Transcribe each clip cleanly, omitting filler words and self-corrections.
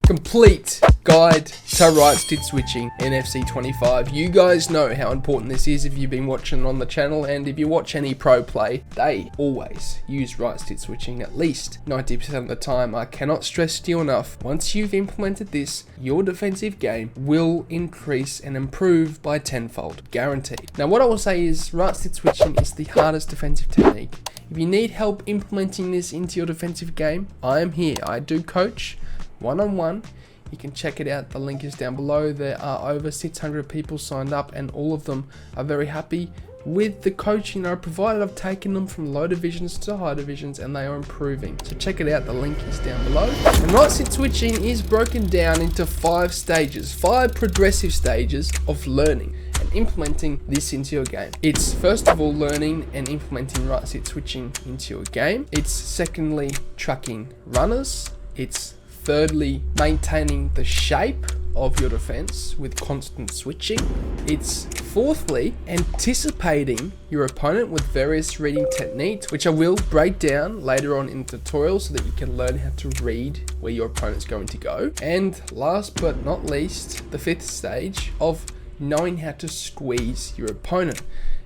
Complete guide to right stick switching in FC 25. You guys know how important this is if you've been watching on the channel, and if you watch any pro play, they always use right stick switching at least 90% of the time. I cannot stress to you enough, once you've implemented this, your defensive game will increase and improve by tenfold, guaranteed. Now what I will say is right stick switching is the hardest defensive technique. If you need help implementing this into your defensive game, I am here. I do coach one-on-one. You can check it out, the link is down below. There are over 600 people signed up and all of them are very happy with the coaching I provided. I've taken them from low divisions to high divisions and they are improving. So check it out, the link is down below. And right stick switching is broken down into 5 stages, 5 progressive stages of learning and implementing this into your game. It's first of all learning and implementing right stick switching into your game. It's secondly tracking runners. It's thirdly maintaining the shape of your defense with constant switching. It's fourthly anticipating your opponent with various reading techniques, which I will break down later on in the tutorial so that you can learn how to read where your opponent's going to go. And last but not least, the 5th stage of knowing how to squeeze your opponent.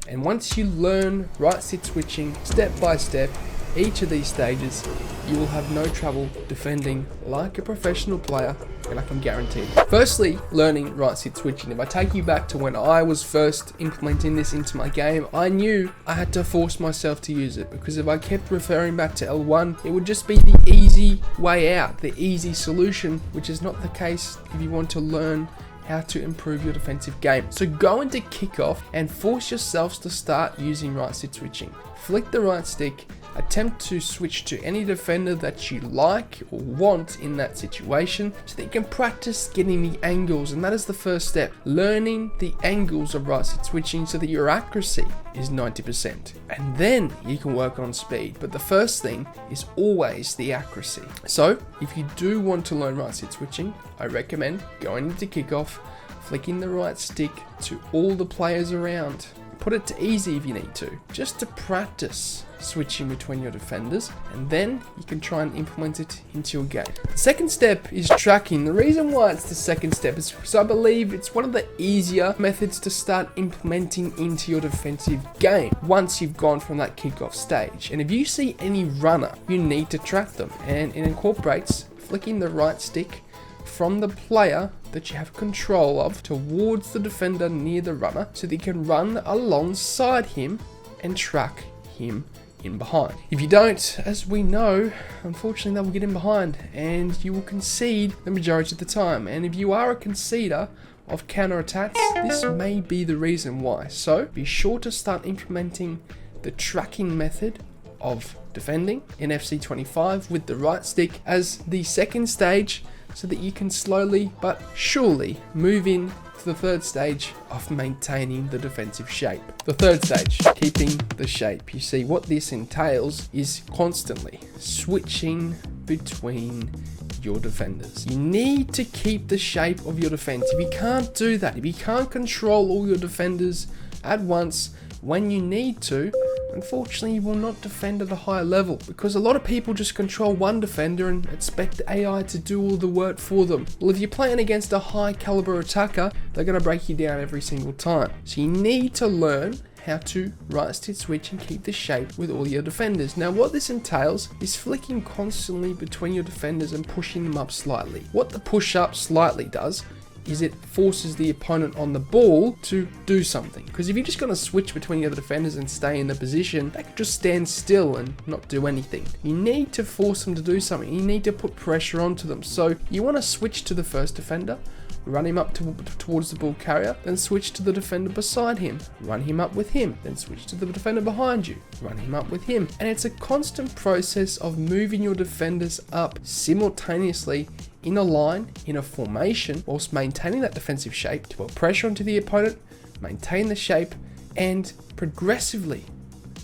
And once you learn right stick switching step by step, each of these stages, you will have no trouble defending like a professional player, and I can guarantee it. Firstly, learning right stick switching. If I take you back to when I was first implementing this into my game, I knew I had to force myself to use it, because if I kept referring back to L1, it would just be the easy way out, the easy solution, which is not the case if you want to learn how to improve your defensive game. So go into kickoff and force yourselves to start using right stick switching. Flick the right stick, attempt to switch to any defender that you like or want in that situation so that you can practice getting the angles, and that is the first step. Learning the angles of right stick switching so that your accuracy is 90%. And then you can work on speed. But the first thing is always the accuracy. So if you do want to learn right stick switching, I recommend going into kickoff, flicking the right stick to all the players around. Put it to easy if you need to, just to practice switching between your defenders, and then you can try and implement it into your game. The second step is tracking. The reason why it's the second step is because I believe it's one of the easier methods to start implementing into your defensive game once you've gone from that kickoff stage. And if you see any runner, you need to track them, and it incorporates flicking the right stick from the player that you have control of towards the defender near the runner so that you can run alongside him and track him in behind. If you don't, as we know, unfortunately they will get in behind and you will concede the majority of the time. And if you are a conceder of counter-attacks, this may be the reason why. So be sure to start implementing the tracking method of defending in FC 25 with the right stick as the second stage, so that you can slowly but surely move in to the third stage of maintaining the defensive shape. The third stage, keeping the shape. You see, what this entails is constantly switching between your defenders. You need to keep the shape of your defense. If you can't do that, if you can't control all your defenders at once when you need to, unfortunately you will not defend at a higher level, because a lot of people just control one defender and expect the AI to do all the work for them. Well, if you're playing against a high caliber attacker, they're going to break you down every single time. So you need to learn how to right stick switch and keep the shape with all your defenders. Now what this entails is flicking constantly between your defenders and pushing them up slightly. What the push up slightly does is it forces the opponent on the ball to do something. Because if you're just going to switch between the other defenders and stay in the position, they could just stand still and not do anything. You need to force them to do something. You need to put pressure onto them. So you want to switch to the first defender, run him up towards the ball carrier, then switch to the defender beside him, run him up with him, then switch to the defender behind you, run him up with him. And it's a constant process of moving your defenders up simultaneously in a line, in a formation, whilst maintaining that defensive shape to put pressure onto the opponent, maintain the shape, and progressively,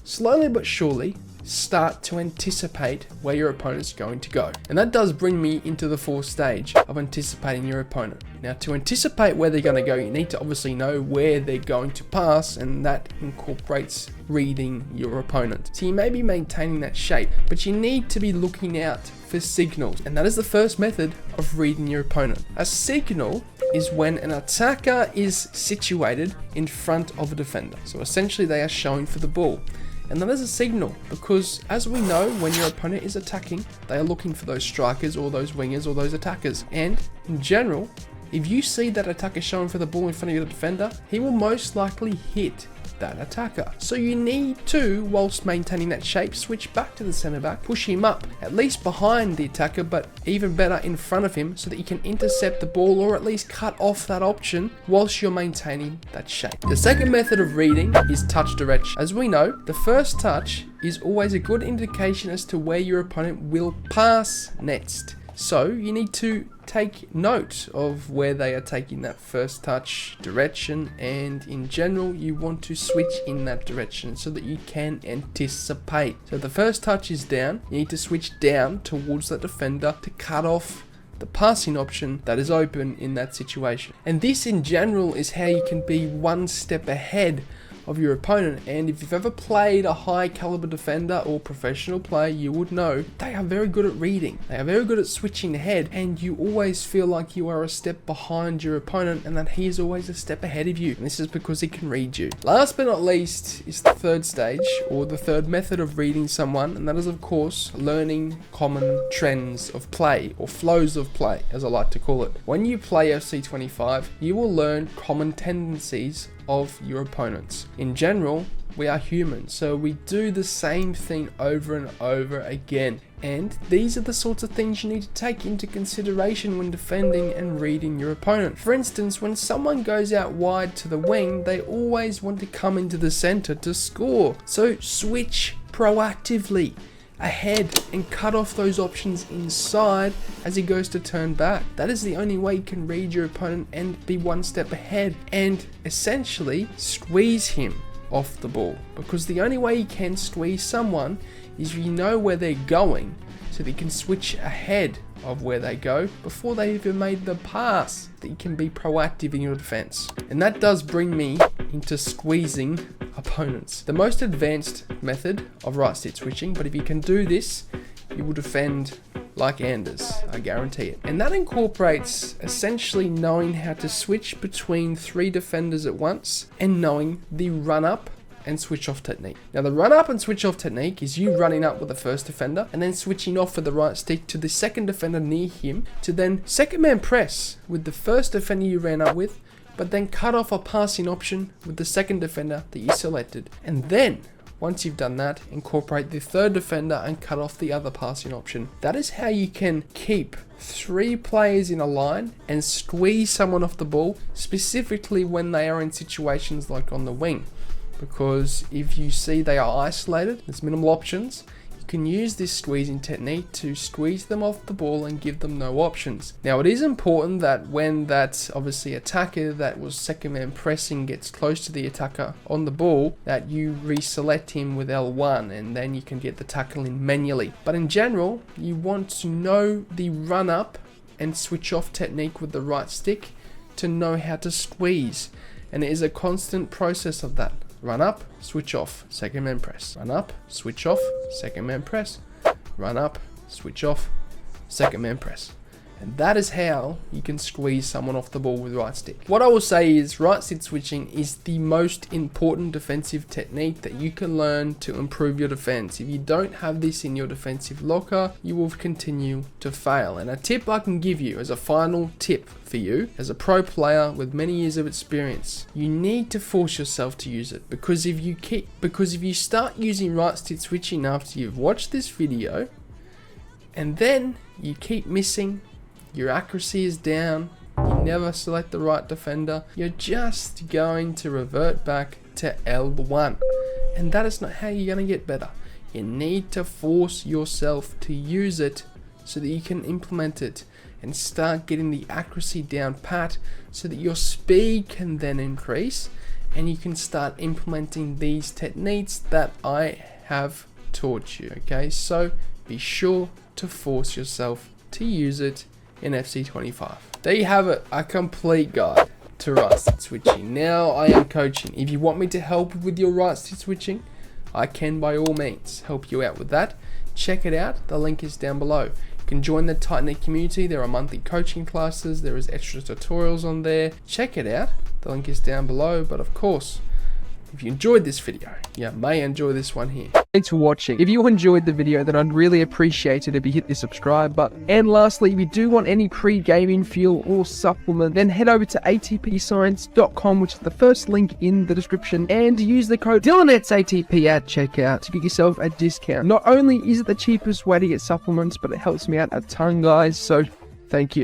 slowly but surely, start to anticipate where your opponent's going to go. And that does bring me into the fourth stage of anticipating your opponent. Now, to anticipate where they're going to go, you need to obviously know where they're going to pass, and that incorporates reading your opponent. So you may be maintaining that shape, but you need to be looking out for signals, and that is the first method of reading your opponent. A signal is when an attacker is situated in front of a defender. So essentially they are showing for the ball. And that is a signal, because as we know, when your opponent is attacking, they are looking for those strikers or those wingers or those attackers. And in general, if you see that attacker showing for the ball in front of your defender, he will most likely hit that attacker. So you need to, whilst maintaining that shape, switch back to the centre back, push him up, at least behind the attacker, but even better in front of him, so that you can intercept the ball or at least cut off that option whilst you're maintaining that shape. The second method of reading is touch direction. As we know, the first touch is always a good indication as to where your opponent will pass next. So you need to take note of where they are taking that first touch direction, and in general you want to switch in that direction so that you can anticipate. So the first touch is down, you need to switch down towards that defender to cut off the passing option that is open in that situation. And this in general is how you can be one step ahead of your opponent. And if you've ever played a high caliber defender or professional player, you would know they are very good at reading. They are very good at switching ahead, and you always feel like you are a step behind your opponent and that he is always a step ahead of you. And this is because he can read you. Last but not least is the third stage, or the third method of reading someone, and that is of course learning common trends of play, or flows of play as I like to call it. When you play FC25, you will learn common tendencies of your opponents. In general, we are human, so we do the same thing over and over again. And these are the sorts of things you need to take into consideration when defending and reading your opponent. For instance, when someone goes out wide to the wing, they always want to come into the center to score. So switch proactively ahead and cut off those options inside as he goes to turn back. That is the only way you can read your opponent and be one step ahead, and essentially squeeze him off the ball, because the only way you can squeeze someone is if you know where they're going, so that you can switch ahead of where they go before they even made the pass, that you can be proactive in your defense. And that does bring me into squeezing opponents, the most advanced method of right stick switching. But if you can do this, you will defend like Anders, I guarantee it. And that incorporates essentially knowing how to switch between three defenders at once, and knowing the run up and switch off technique. Now, the run up and switch off technique is you running up with the first defender and then switching off with the right stick to the second defender near him, to then second man press with the first defender you ran up with, but then cut off a passing option with the second defender that you selected. And then once you've done that, incorporate the third defender and cut off the other passing option. That is how you can keep three players in a line and squeeze someone off the ball, specifically when they are in situations like on the wing. Because if you see they are isolated, there's minimal options, you can use this squeezing technique to squeeze them off the ball and give them no options. Now, it is important that when that obviously attacker that was second man pressing gets close to the attacker on the ball, that you reselect him with L1, and then you can get the tackle in manually. But in general, you want to know the run up and switch off technique with the right stick to know how to squeeze. And it is a constant process of that. Run up, switch off, second man press. Run up, switch off, second man press. Run up, switch off, second man press. And that is how you can squeeze someone off the ball with right stick. What I will say is right stick switching is the most important defensive technique that you can learn to improve your defense. If you don't have this in your defensive locker, you will continue to fail. And a tip I can give you as a final tip for you as a pro player with many years of experience, you need to force yourself to use it. Because if you start using right stick switching after you've watched this video, and then you keep missing, your accuracy is down, you never select the right defender, you're just going to revert back to L1. And that is not how you're going to get better. You need to force yourself to use it so that you can implement it and start getting the accuracy down pat, so that your speed can then increase and you can start implementing these techniques that I have taught you, okay? So be sure to force yourself to use it in FC25. There you have it, a complete guide to right stick switching. Now I am coaching. If you want me to help with your right stick switching, I can by all means help you out with that. Check it out, the link is down below. You can join the tight-knit community. There are monthly coaching classes, there is extra tutorials on there. Check it out, the link is down below. But of course, if you enjoyed this video, you may enjoy this one here. Thanks for watching. If you enjoyed the video, then I'd really appreciate it if you hit the subscribe button. And lastly, if you do want any pre-gaming fuel or supplement, then head over to atpscience.com, which is the first link in the description, and use the code DylanEtsATP at checkout to get yourself a discount. Not only is it the cheapest way to get supplements, but it helps me out a ton, guys, so thank you.